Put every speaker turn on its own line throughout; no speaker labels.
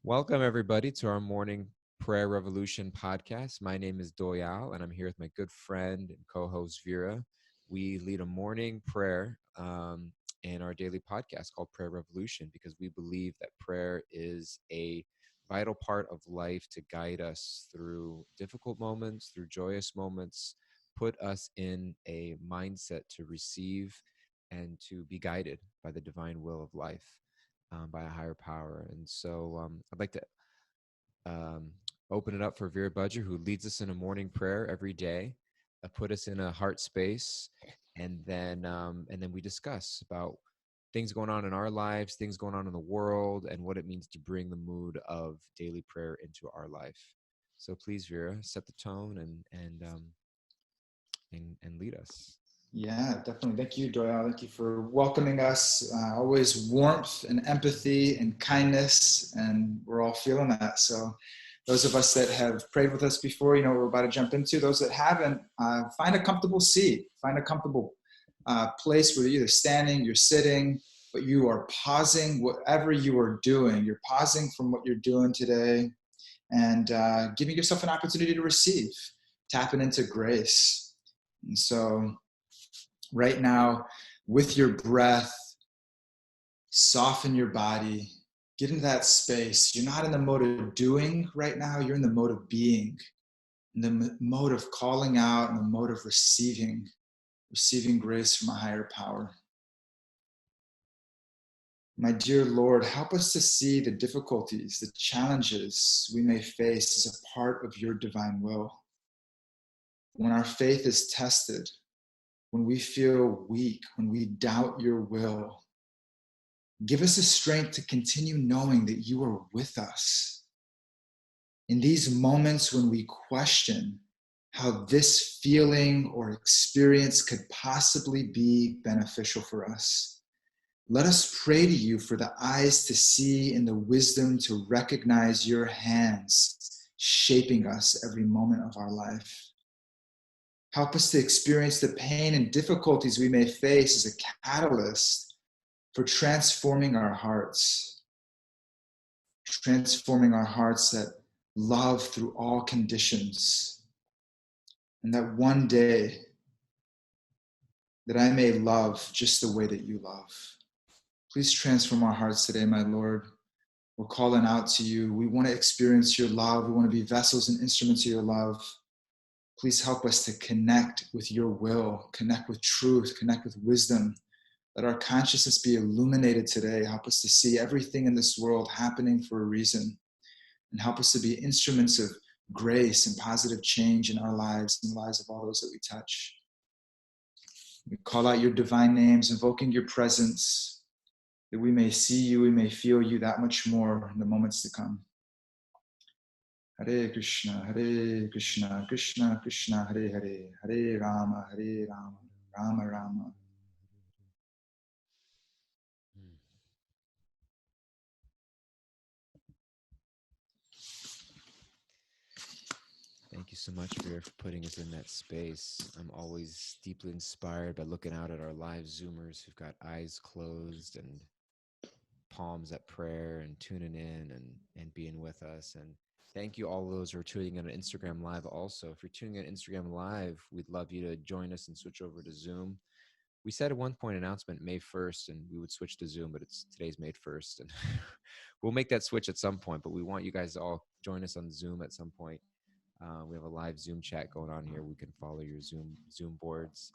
Welcome, everybody, to our morning prayer revolution podcast. My name is Doyal, and I'm here with my good friend and co host, Vira. We lead a morning prayer in our daily podcast called Prayer Revolution because we believe that prayer is a vital part of life to guide us through difficult moments, through joyous moments, put us in a mindset to receive and to be guided by the divine will of life, by a higher power. And so I'd like to um, open it up for Vera Budger, who leads us in a morning prayer every day, put us in a heart space, and then we discuss about things going on in our lives, things going on in the world, and what it means to bring the mood of daily prayer into our life. So please, Vera, set the tone and lead us.
Yeah, definitely. Thank you, Doyle. Thank you for welcoming us. Always warmth and empathy and kindness, and we're all feeling that. So, those of us that have prayed with us before, you know, we're about to jump into. Those that haven't, find a comfortable seat, find a comfortable place where you're either standing, you're sitting, but you are pausing whatever you are doing. You're pausing from what you're doing today and giving yourself an opportunity to receive, tapping into grace. And so, right now, with your breath, soften your body, get into that space. You're not in the mode of doing right now, you're in the mode of being, in the mode of calling out, in the mode of receiving grace from a higher power. My dear Lord, help us to see the difficulties, the challenges we may face as a part of your divine will. When our faith is tested, when we feel weak, when we doubt your will, give us the strength to continue knowing that you are with us. In these moments when we question how this feeling or experience could possibly be beneficial for us, let us pray to you for the eyes to see and the wisdom to recognize your hands shaping us every moment of our life. Help us to experience the pain and difficulties we may face as a catalyst for transforming our hearts that love through all conditions, and that one day that I may love just the way that you love. Please transform our hearts today, my Lord. We're calling out to you. We want to experience your love. We want to be vessels and instruments of your love. Please help us to connect with your will, connect with truth, connect with wisdom. Let our consciousness be illuminated today. Help us to see everything in this world happening for a reason, and help us to be instruments of grace and positive change in our lives and the lives of all those that we touch. We call out your divine names, invoking your presence, that we may see you, we may feel you that much more in the moments to come. Hare Krishna, Krishna Krishna, Hare Hare, Hare Rama, Rama Rama.
Thank you so much, Vera, for putting us in that space. I'm always deeply inspired by looking out at our live Zoomers who've got eyes closed and palms at prayer and tuning in and being with us. And thank you all those who are tuning in on Instagram Live also. If you're tuning in on Instagram Live, we'd love you to join us and switch over to Zoom. We said at one point announcement May 1st and we would switch to Zoom, but today's May 1st. And we'll make that switch at some point, but we want you guys to all join us on Zoom at some point. We have a live Zoom chat going on here. We can follow your Zoom boards.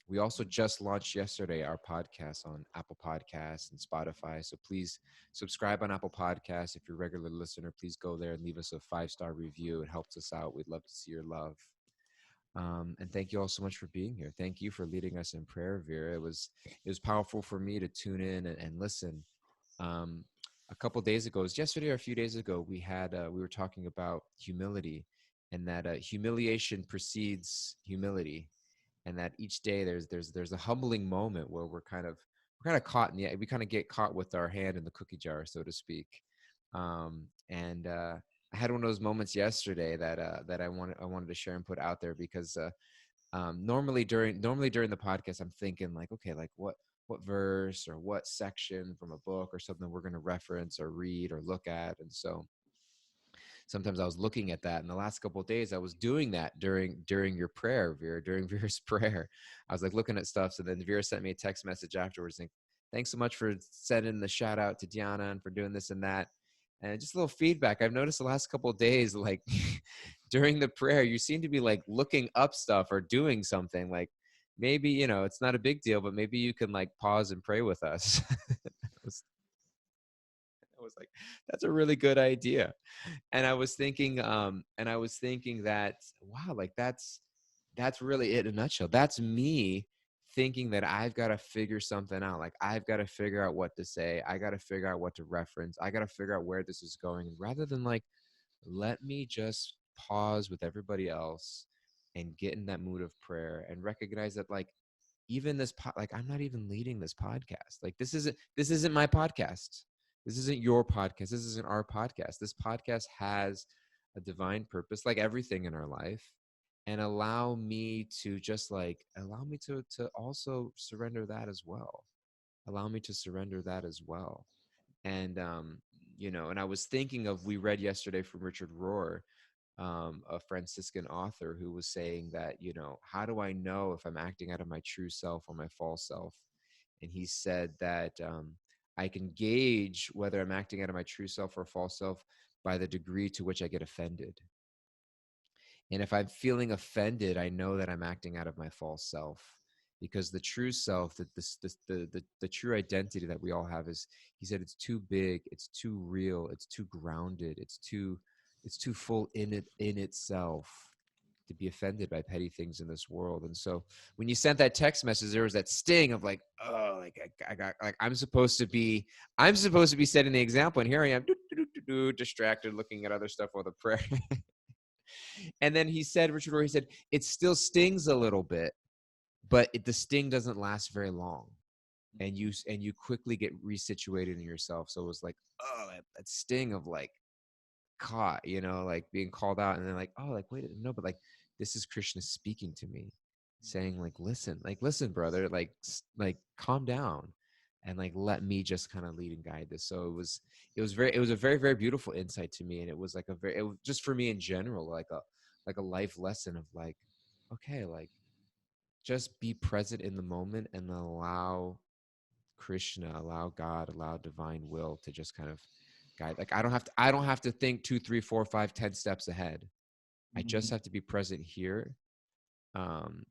We also just launched yesterday our podcast on Apple Podcasts and Spotify. So please subscribe on Apple Podcasts. If you're a regular listener, please go there and leave us a 5-star review. It helps us out. We'd love to see your love. And thank you all so much for being here. Thank you for leading us in prayer, Vera. It was powerful for me to tune in and listen. A couple days ago, it was yesterday or a few days ago, we were talking about humility, and that humiliation precedes humility, and that each day there's a humbling moment where we're kind of caught we kind of get caught with our hand in the cookie jar, so to speak. And I had one of those moments yesterday that I wanted to share and put out there because normally during the podcast I'm thinking like, okay, like what verse or what section from a book or something we're going to reference or read or look at. And so sometimes I was looking at that. In the last couple of days, I was doing that during your prayer, Vera, during Vera's prayer. I was like looking at stuff. So then Vera sent me a text message afterwards saying, thanks so much for sending the shout out to Diana and for doing this and that. And just a little feedback. I've noticed the last couple of days, like during the prayer, you seem to be like looking up stuff or doing something. Like maybe, you know, it's not a big deal, but maybe you can like pause and pray with us. I was like, that's a really good idea. And I was thinking that, wow, like that's really it in a nutshell. That's me thinking that I've got to figure something out. Like I've got to figure out what to say. I got to figure out what to reference. I got to figure out where this is going. Rather than like, let me just pause with everybody else and get in that mood of prayer and recognize that like even like I'm not even leading this podcast. Like this isn't my podcast. This isn't your podcast. This isn't our podcast. This podcast has a divine purpose, like everything in our life. And allow me to also surrender that as well. Allow me to surrender that as well. And you know, and I was thinking of, we read yesterday from Richard Rohr, a Franciscan author, who was saying that, you know, how do I know if I'm acting out of my true self or my false self? And he said that I can gauge whether I'm acting out of my true self or false self by the degree to which I get offended. And if I'm feeling offended, I know that I'm acting out of my false self, because the true self, that the true identity that we all have is, he said, it's too big, it's too real, it's too grounded, it's too full in itself to be offended by petty things in this world. And so when you sent that text message, there was that sting of like, oh, like I got, like I'm supposed to be setting the example, and here I am, distracted, looking at other stuff while the prayer. And then he said, Richard Rohr, he said, it still stings a little bit, but the sting doesn't last very long. And you quickly get resituated in yourself. So it was like, oh, that sting of like caught, you know, like being called out, and then like, oh, like, wait, no, but like, this is Krishna speaking to me, saying like, listen, brother, like calm down, and like let me just kind of lead and guide this. So it was a very, very beautiful insight to me. And it was like it was just for me in general, like a life lesson of like, okay, like just be present in the moment and allow Krishna, allow God, allow divine will to just kind of guide. Like I don't have to think 2, 3, 4, 5, 10 steps ahead. I just have to be present here. And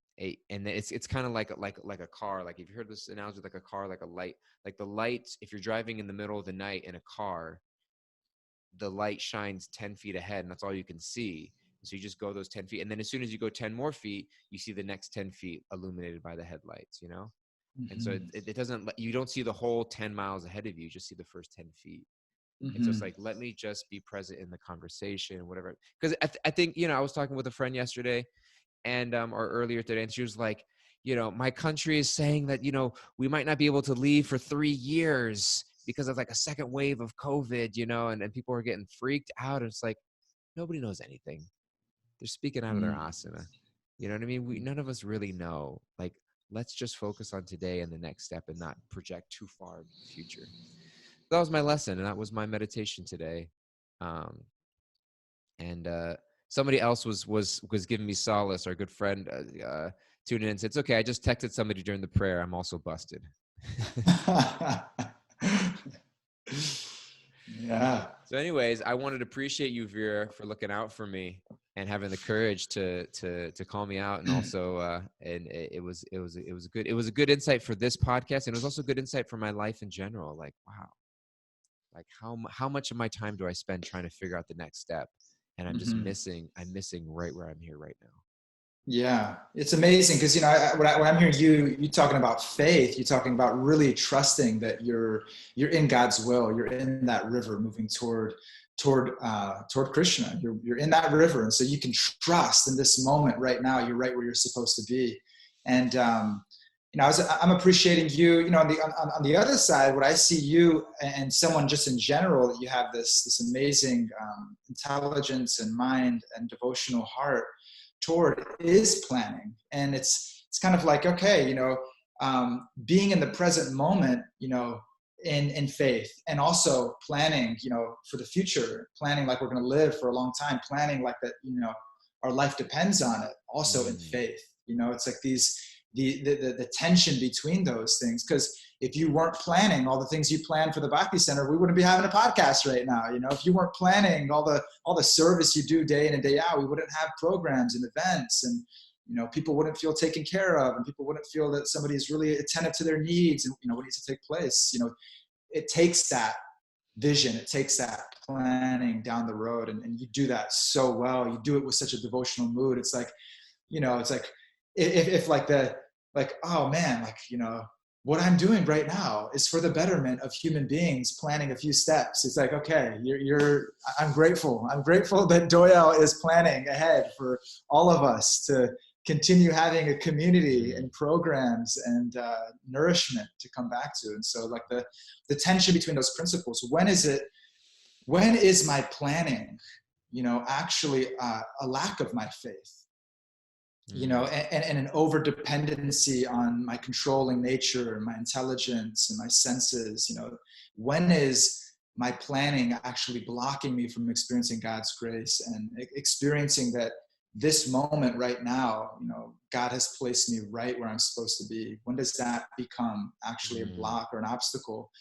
it's kind of like a car. Like, if you heard this analogy, like a car, like a light, like the lights, if you're driving in the middle of the night in a car, the light shines 10 feet ahead, and that's all you can see. So you just go those 10 feet. And then as soon as you go 10 more feet, you see the next 10 feet illuminated by the headlights, you know? And so it doesn't, you don't see the whole 10 miles ahead of you, you just see the first 10 feet. And so it's like, let me just be present in the conversation, whatever. Because I think, you know, I was talking with a friend yesterday, and or earlier today, and she was like, you know, my country is saying that, you know, we might not be able to leave for 3 years because of like a second wave of COVID, you know, and people are getting freaked out. And it's like, nobody knows anything. They're speaking out of their asana. You know what I mean? None of us really know. Like, let's just focus on today and the next step, and not project too far into the future. That was my lesson, and that was my meditation today. And somebody else was giving me solace. Our good friend tuned in and said, "It's okay. I just texted somebody during the prayer. I'm also busted."
Yeah.
So, anyways, I wanted to appreciate you, Vera, for looking out for me and having the courage to call me out, and also and it was a good insight for this podcast, and it was also good insight for my life in general. Like, wow, like how much of my time do I spend trying to figure out the next step, and I'm missing right where I'm here right now.
Yeah, it's amazing because, you know, when I'm hearing you talking about faith, you're talking about really trusting that you're in God's will. You're in that river, moving toward Krishna. You're in that river, and so you can trust in this moment right now. You're right where you're supposed to be, and you know, I'm appreciating you. You know, on the other side, what I see you and someone just in general, that you have this amazing intelligence and mind and devotional heart toward is planning. And it's kind of like, okay, you know, being in the present moment, in faith, and also planning, for the future, planning like we're going to live for a long time, planning like that, our life depends on it, also in
Mm.
faith. It's like the tension between those things. Because if you weren't planning all the things you planned for the Bhakti Center, we wouldn't be having a podcast right now. If you weren't planning all the service you do day in and day out, we wouldn't have programs and events, and people wouldn't feel taken care of, and people wouldn't feel that somebody is really attentive to their needs and what needs to take place. It takes that vision, it takes that planning down the road, and you do that so well. You do it with such a devotional mood. It's like, it's like if like, oh man, like, what I'm doing right now is for the betterment of human beings, planning a few steps. It's like, okay, I'm grateful that Doyal is planning ahead for all of us to continue having a community
Mm.
and programs and nourishment to come back to. And so like the tension between those principles, when is my planning, actually a lack of my faith,
Mm.
and an over dependency on my controlling nature and my intelligence and my senses. When is my planning actually blocking me from experiencing God's grace and experiencing that this moment right now, God has placed me right where I'm supposed to be? When does that become actually a
Mm.
block or an obstacle?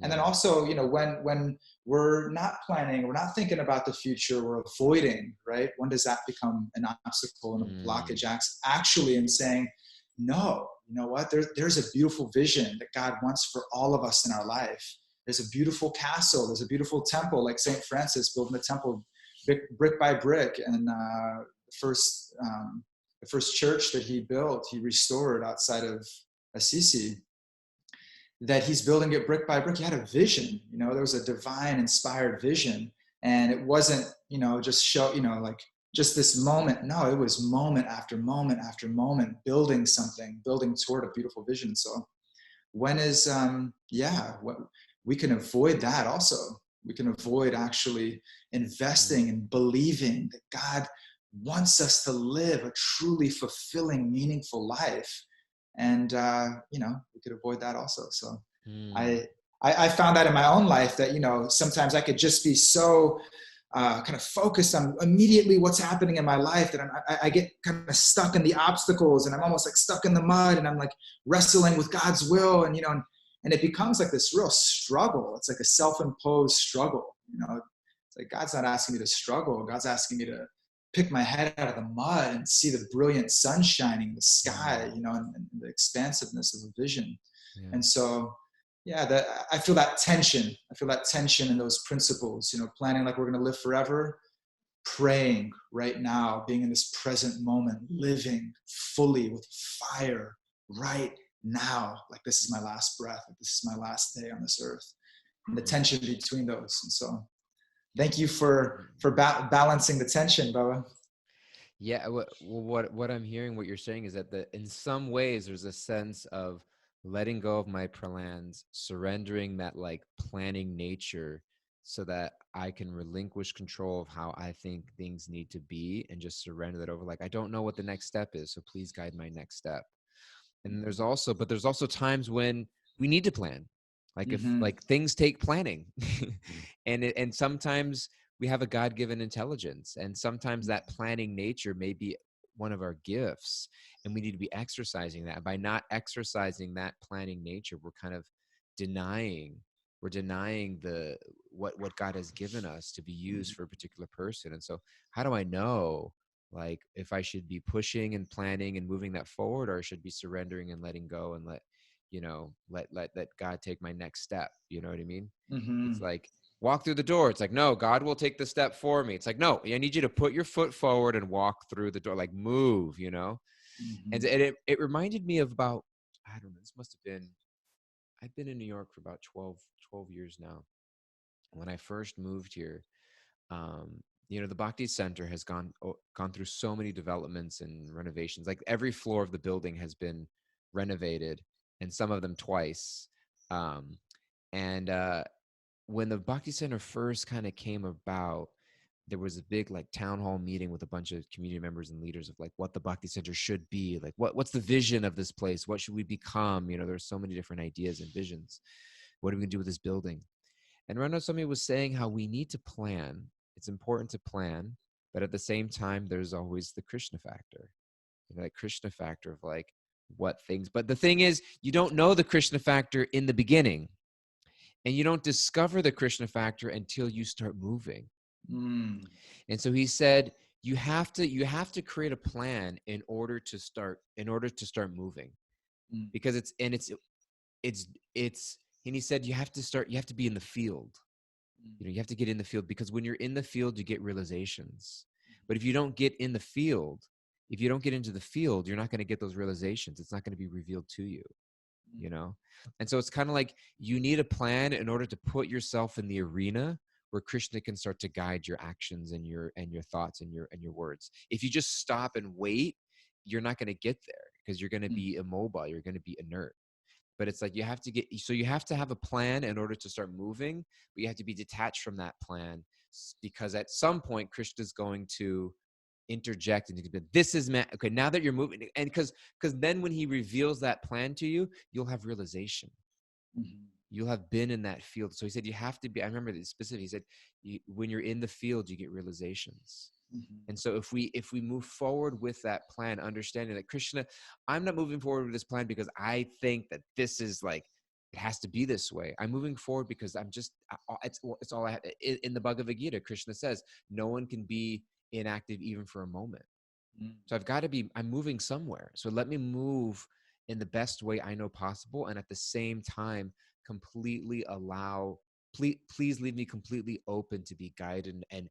And then
Yeah.
also, when we're not planning, we're not thinking about the future, we're avoiding, right? When does that become an obstacle and a
Mm.
blockage? Actually, in saying, no, you know what? There's a beautiful vision that God wants for all of us in our life. There's a beautiful castle, there's a beautiful temple, like St. Francis building the temple brick by brick. And the first church that he built, he restored outside of Assisi, that he's building it brick by brick. He had a vision, there was a divine inspired vision. And it wasn't, just like just this moment. No, it was moment after moment after moment, building something, building toward a beautiful vision. So when is, what we can avoid that also. We can avoid actually
Mm.
investing and believing that God wants us to live a truly fulfilling, meaningful life. And we could avoid that also. So
Mm.
I, I found that in my own life that sometimes I could just be so kind of focused on immediately what's happening in my life that I get kind of stuck in the obstacles, and I'm almost like stuck in the mud, and I'm like wrestling with God's will, and and it becomes like this real struggle. It's like a self-imposed struggle. It's like God's not asking me to struggle. God's asking me to pick my head out of the mud and see the brilliant sun shining in the sky,
Mm.
and the expansiveness of the vision.
Yeah.
And so, yeah, I feel that tension. I feel that tension in those principles, planning like we're going to live forever, praying right now, being in this present moment, living fully with fire right now. Like this is my last breath. Like this is my last day on this earth. And the
Mm.
tension between those. And so thank you for balancing the tension, Baba.
Yeah, what I'm hearing, what you're saying is that in some ways there's a sense of letting go of my plans, surrendering that like planning nature so that I can relinquish control of how I think things need to be and just surrender that over. Like, I don't know what the next step is, so please guide my next step. And there's also times when we need to plan, like if
Mm-hmm.
like things take planning and sometimes we have a god-given intelligence, and sometimes that planning nature may be one of our gifts, and we need to be exercising that. By not exercising that planning nature, we're kind of denying the what God has given us to be used for a particular person. And so how do I know, like, if I should be pushing and planning and moving that forward, or I should be surrendering and letting go and let God take my next step? You know what I mean? It's
Mm-hmm.
like, walk through the door. It's like, no, God will take the step for me. It's like, no, I need you to put your foot forward and walk through the door, like move. And
Mm-hmm.
it reminded me of about, I don't know, this must have been, I've been in New York for about 12 years now. When I first moved here, um, the Bhakti Center has gone through so many developments and renovations. Like every floor of the building has been renovated, and some of them twice. And when the Bhakti Center first kind of came about, there was a big like town hall meeting with a bunch of community members and leaders of like what the Bhakti Center should be, like what's the vision of this place, what should we become, there's so many different ideas and visions. What are we gonna do with this building? And Rana Swami was saying how we need to plan. It's important to plan, but at the same time, there's always the Krishna factor. That Krishna factor of like what things. But the thing is, you don't know the Krishna factor in the beginning, and you don't discover the Krishna factor until you start moving. And so he said, you have to create a plan in order to start moving, because and he said you have to be in the field. You have to get in the field, because when you're in the field, you get realizations. But if you don't get in the field, if you don't get into the field, you're not going to get those realizations. It's not going to be revealed to you, And so it's kind of like you need a plan in order to put yourself in the arena where Krishna can start to guide your actions and your thoughts and your words. If you just stop and wait, you're not going to get there, because you're going to be immobile. You're going to be inert. But it's like you have to have a plan in order to start moving, but you have to be detached from that plan, because at some point Krishna's going to interject and you can be, this is okay, now that you're moving. And because then when he reveals that plan to you, you'll have realization. You'll have been in that field. So he said you have to be, I remember this specific, he said when you're in the field, you get realizations. And so if we move forward with that plan, understanding that Krishna, I'm not moving forward with this plan because I think that this is like, it has to be this way. I'm moving forward because it's all I have. In the Bhagavad Gita, Krishna says, no one can be inactive even for a moment. So I'm moving somewhere. So let me move in the best way I know possible. And at the same time, completely allow, please leave me completely open to be guided and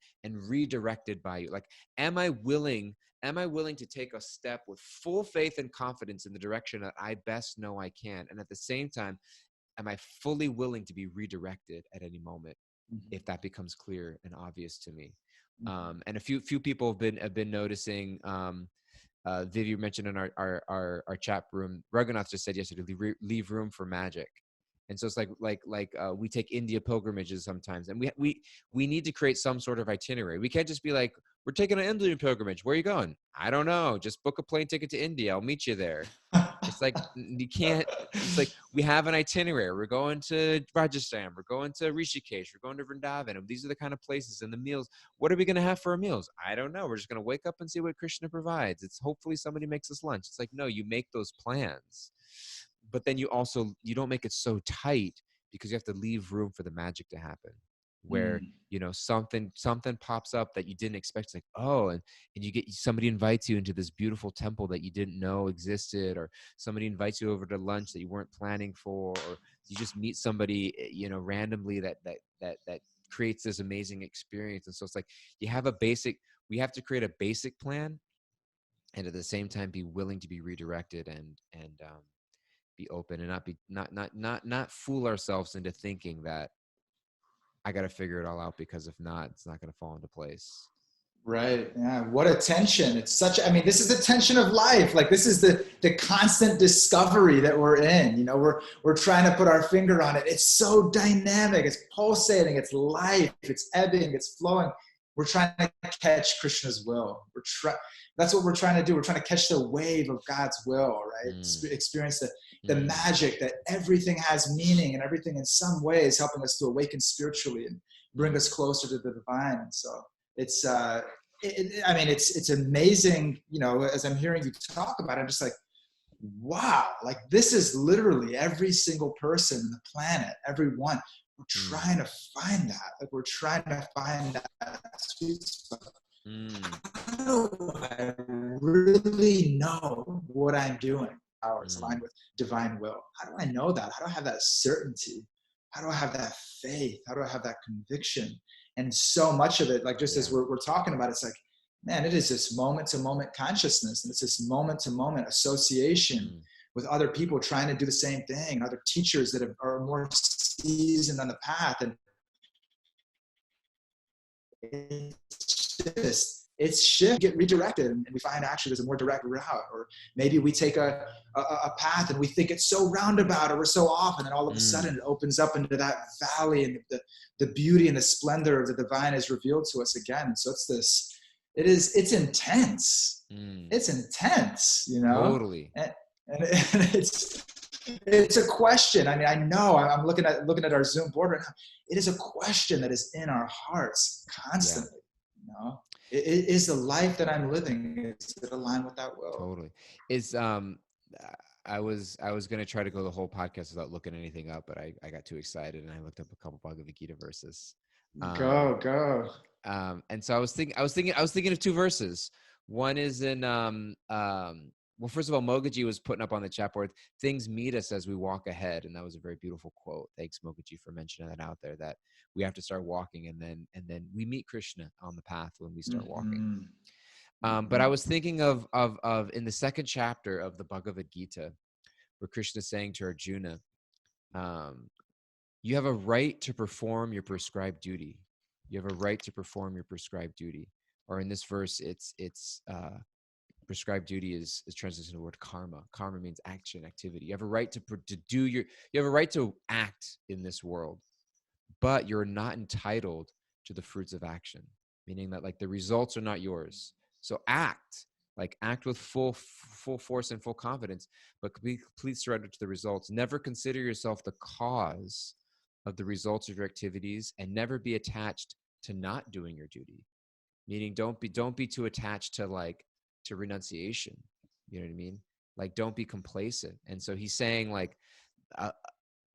redirected by you. Like, am I willing to take a step with full faith and confidence in the direction that I best know I can? And at the same time, am I fully willing to be redirected at any moment if that becomes clear and obvious to me? And a few people have been noticing. Vivi mentioned in our chat room, Raghunath just said yesterday, leave room for magic. And so it's like we take India pilgrimages sometimes, and we need to create some sort of itinerary. We can't just be like, we're taking an Indian pilgrimage. Where are you going? I don't know. Just book a plane ticket to India. I'll meet you there. It's like you can't. It's like we have an itinerary. We're going to Rajasthan. We're going to Rishikesh. We're going to Vrindavan. These are the kind of places and the meals. What are we going to have for our meals? I don't know. We're just going to wake up and see what Krishna provides. It's hopefully somebody makes us lunch. It's like, no, you make those plans, but then you don't make it so tight, because you have to leave room for the magic to happen, where something pops up that you didn't expect. It's like, oh, and somebody invites you into this beautiful temple that you didn't know existed, or somebody invites you over to lunch that you weren't planning for, or you just meet somebody randomly that creates this amazing experience. And so it's like we have to create a basic plan, and at the same time be willing to be redirected and be open, and not fool ourselves into thinking that I got to figure it all out, because if not, it's not going to fall into place.
Right. Yeah. What a tension. It's this is the tension of life. Like, this is the constant discovery that we're in. We're trying to put our finger on it. It's so dynamic. It's pulsating. It's life. It's ebbing. It's flowing. We're trying to catch Krishna's will. That's what we're trying to do. We're trying to catch the wave of God's will, right? Experience the magic that everything has meaning, and everything in some way is helping us to awaken spiritually and bring us closer to the divine. And so it's amazing, as I'm hearing you talk about it, I'm just like, wow, like this is literally every single person on the planet, everyone. We're trying to find that. Like, we're trying to find that sweet spot. How do I really know what I'm doing? It's aligned with divine will. How do I know that? How do I have that certainty? How do I have that faith? How do I have that conviction? And so much of it, like just as we're talking about, it's like, man, it is this moment-to-moment consciousness, and it's this moment-to-moment association with other people trying to do the same thing, and other teachers that are more seasoned on the path. And it's just it's shift, get redirected, and we find actually there's a more direct route. Or maybe we take a path and we think it's so roundabout or we're so off, and then all of a sudden it opens up into that valley, and the beauty and the splendor of the divine is revealed to us again. And so it's intense. It's intense, you know?
Totally.
And it's a question. I mean, I know I'm looking at our Zoom board right now. It is a question that is in our hearts constantly. You know, is the life that I'm living, is it aligned with that will?
Totally. Is I was going to try to go the whole podcast without looking anything up, but I got too excited and I looked up a couple Bhagavad Gita verses.
Go.
And so I was thinking of two verses. One is in well, first of all, Mogaji was putting up on the chat board, things meet us as we walk ahead. And that was a very beautiful quote. Thanks, Mogaji, for mentioning that out there, that we have to start walking, and then we meet Krishna on the path when we start walking. But I was thinking of in the second chapter of the Bhagavad Gita, where Krishna is saying to Arjuna, you have a right to perform your prescribed duty. You have a right to perform your prescribed duty. Or in this verse, it's prescribed duty is translated to the word karma. Karma means action, activity. You have a right to you have a right to act in this world, but you're not entitled to the fruits of action, meaning that like the results are not yours. So act with full force and full confidence, but complete surrender to the results. Never consider yourself the cause of the results of your activities, and never be attached to not doing your duty. Meaning don't be too attached to renunciation. You know what I mean? Like, don't be complacent. And so he's saying like,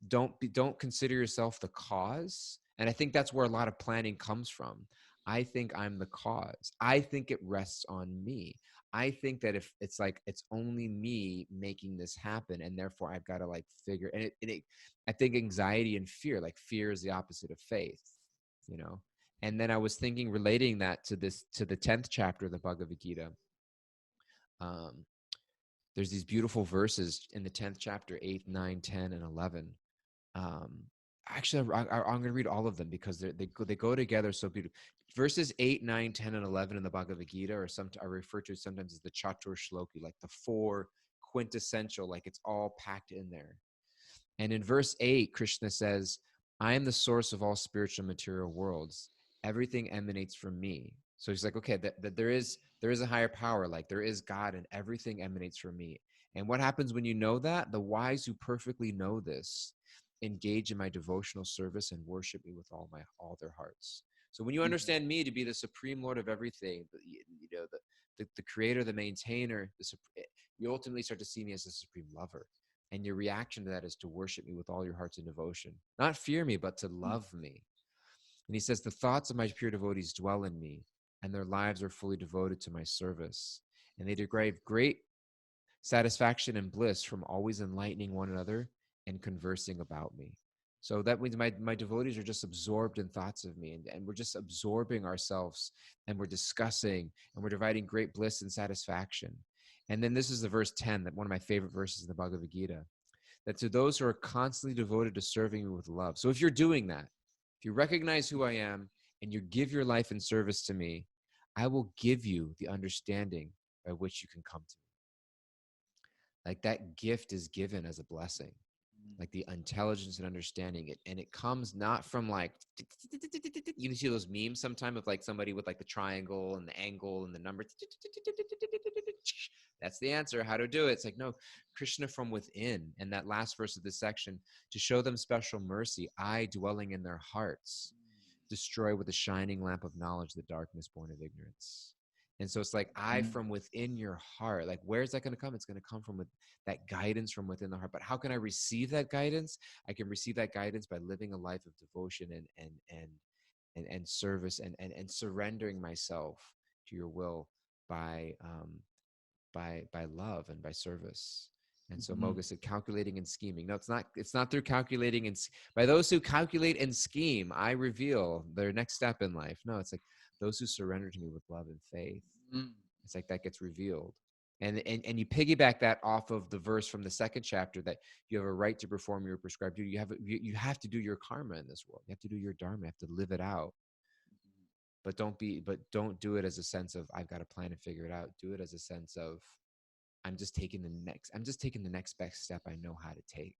don't consider yourself the cause. And I think that's where a lot of planning comes from. I think I'm the cause. I think it rests on me. I think that if it's like, it's only me making this happen, and therefore I've got to like figure, and I think anxiety and fear, like fear is the opposite of faith, you know? And then I was thinking, relating that to the 10th chapter of the Bhagavad Gita. There's these beautiful verses in the 10th chapter, 8, 9, 10, and 11. Actually, I'm going to read all of them because they go together so beautifully. Verses 8, 9, 10, and 11 in the Bhagavad Gita are referred to sometimes as the Chatur Shloki, like the 4 quintessential, like it's all packed in there. And in verse 8, Krishna says, I am the source of all spiritual material worlds. Everything emanates from me. So he's like, okay, that there is a higher power, like there is God, and everything emanates from me. And what happens when you know that? The wise who perfectly know this engage in my devotional service and worship me with all their hearts. So when you understand me to be the supreme Lord of everything, you know, the creator, the maintainer, you ultimately start to see me as the supreme lover. And your reaction to that is to worship me with all your hearts and devotion. Not fear me, but to love me. And he says, the thoughts of my pure devotees dwell in me, and their lives are fully devoted to my service. And they derive great satisfaction and bliss from always enlightening one another and conversing about me. So that means my devotees are just absorbed in thoughts of me, and we're just absorbing ourselves, and we're discussing, and we're dividing great bliss and satisfaction. And then this is the verse 10, that one of my favorite verses in the Bhagavad Gita, that to those who are constantly devoted to serving me with love. So if you're doing that, if you recognize who I am and you give your life in service to me, I will give you the understanding by which you can come to me. Like that gift is given as a blessing, like the intelligence and understanding it. And it comes not from like, you see those memes sometime of like somebody with like the triangle and the angle and the number. That's the answer, how to do it. It's like, no, Krishna from within. And that last verse of this section, to show them special mercy, I dwelling in their hearts, destroy with a shining lamp of knowledge the darkness born of ignorance. And so it's like, I from within your heart, like, where's that going to come? It's going to come from that guidance from within the heart. But how can I receive that guidance? I can receive that guidance by living a life of devotion and service and surrendering myself to your will by love and by service. And so Moga said, calculating and scheming. No, it's not through calculating and by those who calculate and scheme, I reveal their next step in life. No, it's like those who surrender to me with love and faith. It's like that gets revealed. And you piggyback that off of the verse from the second chapter, that you have a right to perform your prescribed duty. You have to do your karma in this world. You have to do your dharma. You have to live it out. But don't do it as a sense of I've got a plan to figure it out. Do it as a sense of I'm just taking the next best step I know how to take.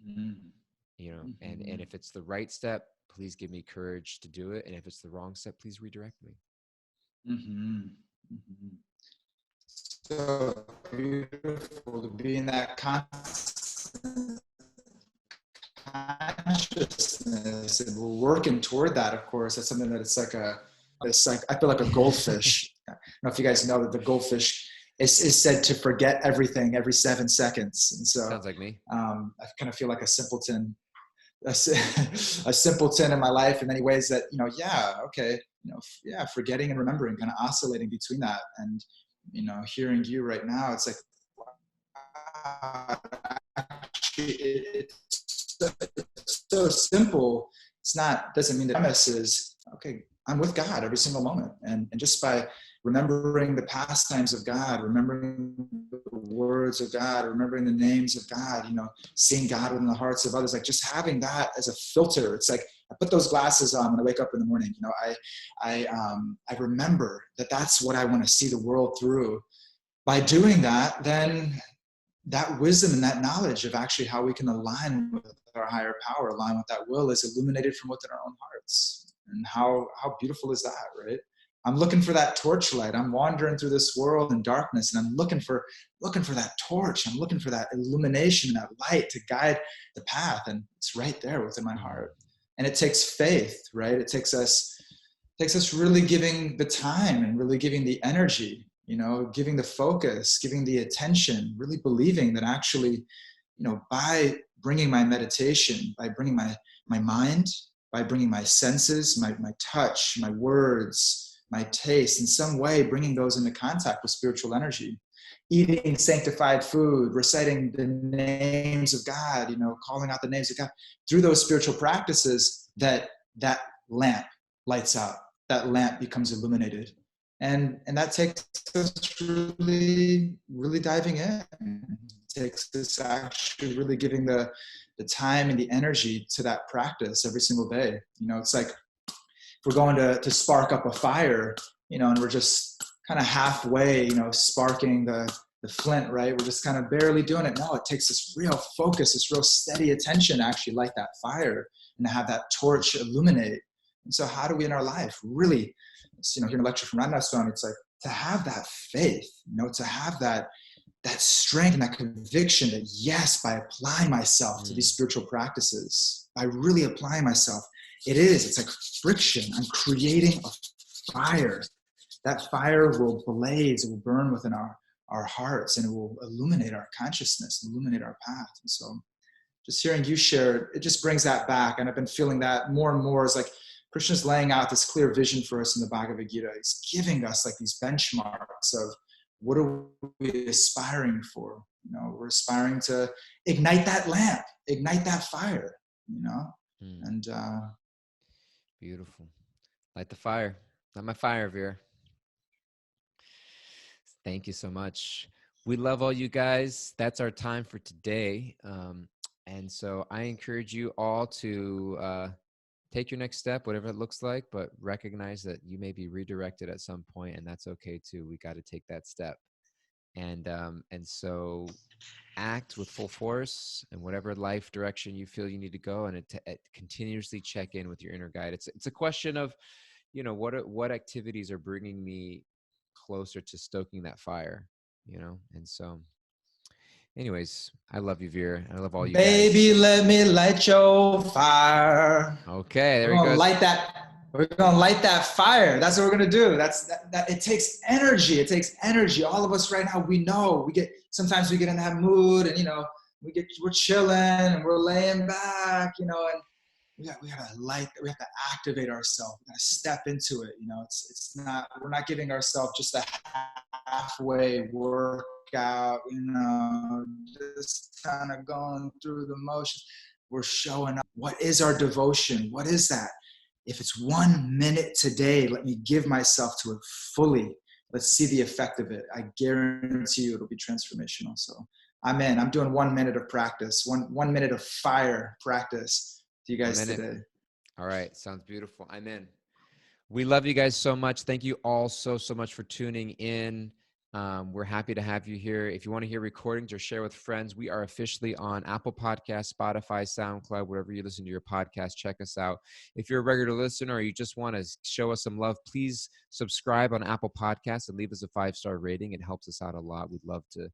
Mhm.
And
Mhm.
if it's the right step, please give me courage to do it. And if it's the wrong step, please redirect me.
Mhm. Mhm. So beautiful to be in that constant consciousness, and we're working toward that. Of course, that's something that it's like I feel like a goldfish. I don't know if you guys know that the goldfish is said to forget everything every 7 seconds, and so
Sounds like me.
I kind of feel like a simpleton, a simpleton in my life in many ways. That yeah, okay, yeah, forgetting and remembering, kind of oscillating between that, and hearing you right now, it's like, wow, actually, it's so simple. It's not, doesn't mean the premise is, okay, I'm with God every single moment. And just by remembering the pastimes of God, remembering the words of God, remembering the names of God, seeing God within the hearts of others, like just having that as a filter. It's like, I put those glasses on when I wake up in the morning. I remember that that's what I want to see the world through. By doing that, then that wisdom and that knowledge of actually how we can align with our higher power, align with that will, is illuminated from within our own hearts. And how beautiful is that, right? I'm looking for that torchlight. I'm wandering through this world in darkness, and I'm looking for that torch. I'm looking for that illumination, that light to guide the path, and it's right there within my heart. And it takes faith, right? It takes us really giving the time and really giving the energy, giving the focus, giving the attention, really believing that actually, by bringing my meditation, by bringing my mind, by bringing my senses, my touch, my words, my taste, in some way, bringing those into contact with spiritual energy, eating sanctified food, reciting the names of God, calling out the names of God, through those spiritual practices, that lamp lights up, that lamp becomes illuminated. And that takes us really, really diving in. It takes us actually really giving the time and the energy to that practice every single day. It's like, if we're going to spark up a fire, and we're just kind of halfway, sparking the flint, right? We're just kind of barely doing it. No, it takes this real focus, this real steady attention to actually light that fire and to have that torch illuminate. And so how do we in our life really, hearing a lecture from Radha Swami, it's like to have that faith, to have that strength and that conviction that yes, by applying myself to these spiritual practices, by really applying myself, it's like friction. I'm creating a fire. That fire will blaze, it will burn within our hearts, and it will illuminate our consciousness, illuminate our path. And so just hearing you share it just brings that back. And I've been feeling that more and more. Is like Krishna's laying out this clear vision for us in the Bhagavad Gita. He's giving us like these benchmarks of what are we aspiring for? We're aspiring to ignite that lamp, ignite that fire, and
Beautiful. Light the fire. Light my fire, Vera. Thank you so much. We love all you guys. That's our time for today. And so I encourage you all to take your next step, whatever it looks like, but recognize that you may be redirected at some point, and that's okay too. We got to take that step. And so act with full force in whatever life direction you feel you need to go, and it continuously check in with your inner guide. It's a question of, what activities are bringing me closer to stoking that fire, and so anyways, I love you, Vera. I love all you
baby,
guys.
let me light your fire.
Okay, there
We're
he
gonna
goes.
light that. We're gonna light that fire. That's what we're gonna do. That. It takes energy. It takes energy. All of us right now, we know sometimes we get in that mood, and we're chilling and we're laying back, and we have to activate ourselves. We gotta step into it. It's not, we're not giving ourselves just a halfway workout, just kind of going through the motions. We're showing up. What is our devotion? What is that? If it's 1 minute today, let me give myself to it fully. Let's see the effect of it. I guarantee you it'll be transformational. So I'm in. I'm doing 1 minute of practice, one minute of fire practice to you
I'm
guys
in it.
today.
All right, sounds beautiful. I'm in. We love you guys so much. Thank you all so much for tuning in. We're happy to have you here. If you want to hear recordings or share with friends, we are officially on Apple Podcasts, Spotify, SoundCloud, wherever you listen to your podcast. Check us out. If you're a regular listener or you just want to show us some love, please subscribe on Apple Podcasts and leave us a 5-star rating. It helps us out a lot. We'd love to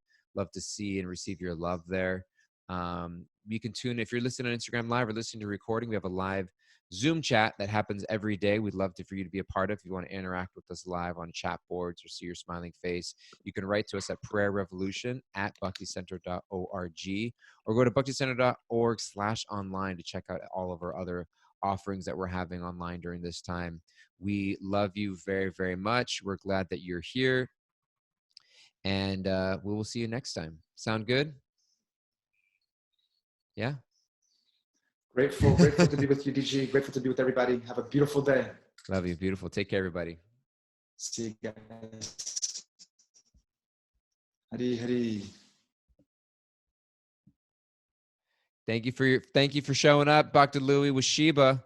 see and receive your love there. You can tune if you're listening on Instagram Live or listening to recording. We have a live Zoom chat that happens every day. We'd love for you to be a part of. If you want to interact with us live on chat boards or see your smiling face, you can write to us at prayerrevolution@bhakticenter.org or go to bhakticenter.org/online to check out all of our other offerings that we're having online during this time. We love you very, very much. We're glad that you're here. And we will see you next time. Sound good? Yeah?
Grateful to be with you, DG. Grateful to be with everybody. Have a beautiful day.
Love you. Beautiful. Take care, everybody.
See you guys. Hari Hari.
Thank you for showing up, Dr. Louie with Sheba.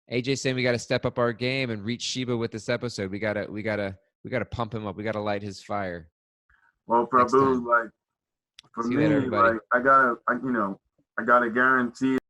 AJ saying we got to step up our game and reach Sheba with this episode. We gotta pump him up. We gotta light his fire.
Well, Prabhu, like for me, like I gotta guarantee